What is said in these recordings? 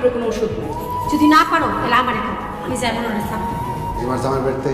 দুটোর কোনো ওষুধ নেই। যদি না পারো তাহলে আমার এখন আমি যাবো না এবার জামাই বাড়িতে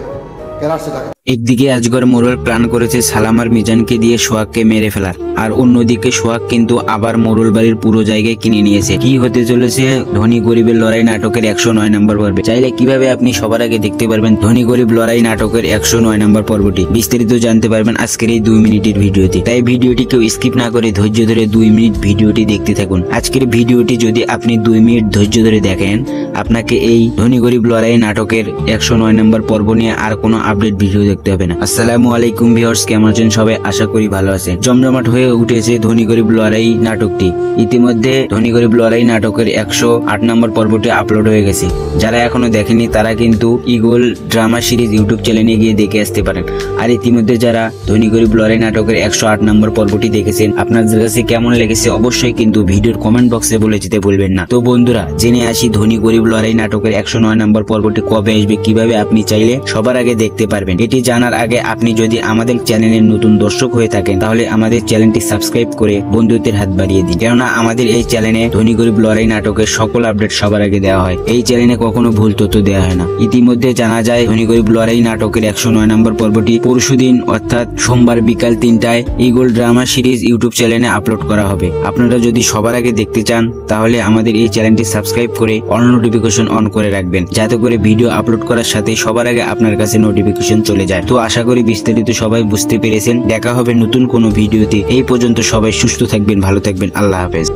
কেন আসছে টাকা? একদিকে আজগর মোড়ল প্ল্যান করেছে সালাম আর মিজানকে দিয়ে সোহাগকে মেরে ফেলার, আর অন্যদিকে সোহাগ কিন্তু আবার মোড়ল বাড়ির পুরো জায়গায় কিনে নিয়েছে। কি হতে চলেছে ধনী গরিবের লড়াই নাটকের 109 নম্বর পর্বে? চাইলে কিভাবে আপনি সবার আগে দেখতে পারবেন ধনী গরিব লড়াই নাটকের 109 নম্বর পর্বটি? বিস্তারিত জানতে পারবেন আজকের এই 2 মিনিটের ভিডিওতে। তাই ভিডিওটি কেউ স্কিপ না করে ধৈর্য ধরে 2 মিনিট ভিডিওটি দেখতে থাকুন। আজকের ভিডিওটি যদি আপনি 2 মিনিট ধৈর্য ধরে দেখেন, আপনাকে এই ধনী গরিব লড়াই নাটকের 109 নম্বর পর্ব নিয়ে আর কোনো আপডেট ভিডিও দেখতে হবে না। আসসালামু আলাইকুম ভিউয়ার্স, কেমন আছেন সবাই? আশা করি ভালো আছেন। জমজমাট হয়ে উঠেছে ধনী গরিব লড়াই নাটকটি। ইতিমধ্যে ধনী গরিব লড়াই নাটকের 108 নম্বর পর্বটি আপলোড হয়ে গেছে। যারা এখনো দেখেনি তারা কিন্তু ইগল ড্রামা সিরিজ ইউটিউব চ্যানেলে গিয়ে দেখে আসতে পারেন। আর ইতিমধ্যে যারা ধনী গরিব লড়াই নাটকের 108 নম্বর পর্বটি দেখেছেন, আপনাদের কাছে কেমন লেগেছে অবশ্যই কিন্তু ভিডিওর কমেন্ট বক্সে বলে যেতে ভুলবেন না। তো বন্ধুরা, জেনে আসি ধনী গরিব লড়াই নাটকের 109 নম্বর পর্বটি কবে আসবে, কিভাবে আপনি চাইলে সবার আগে দেখতে পারবেন। এটি জানার আগে আপনি যদি আমাদের চ্যানেলের নতুন দর্শক হয়ে থাকেন তাহলে আমাদের চ্যানেলটি সাবস্ক্রাইব করে বন্ধুত্বের হাত বাড়িয়ে দিন, কেননা আমাদের এই চ্যানেলে ধনী গরিব লড়াই নাটকের সকল আপডেট সবার আগে দেওয়া হয়। এই চ্যানেলে কখনো ভুল তথ্য দেওয়া হয় না। ইতিমধ্যে জানা যায় ধনী গরিব লড়াই নাটকের 109 নম্বর পর্বটি পরশুদিন অর্থাৎ সোমবার বিকাল 3টায় ইগল ড্রামা সিরিজ ইউটিউব চ্যানেলে আপলোড করা হবে। আপনারা যদি সবার আগে দেখতে চান তাহলে আমাদের এই চ্যানেলটি সাবস্ক্রাইব করে অল নোটিফিকেশন অন করে রাখবেন, যাতে করে ভিডিও আপলোড করার সাথে সবার আগে আপনার কাছে নোটিফিকেশন চলে যায়। তো আশা করি বিস্তারিত সবাই বুঝতে পেরেছেন। দেখা হবে নতুন কোনো ভিডিওতে। এই পর্যন্ত সবাই সুস্থ থাকবেন, ভালো থাকবেন। আল্লাহ হাফেজ।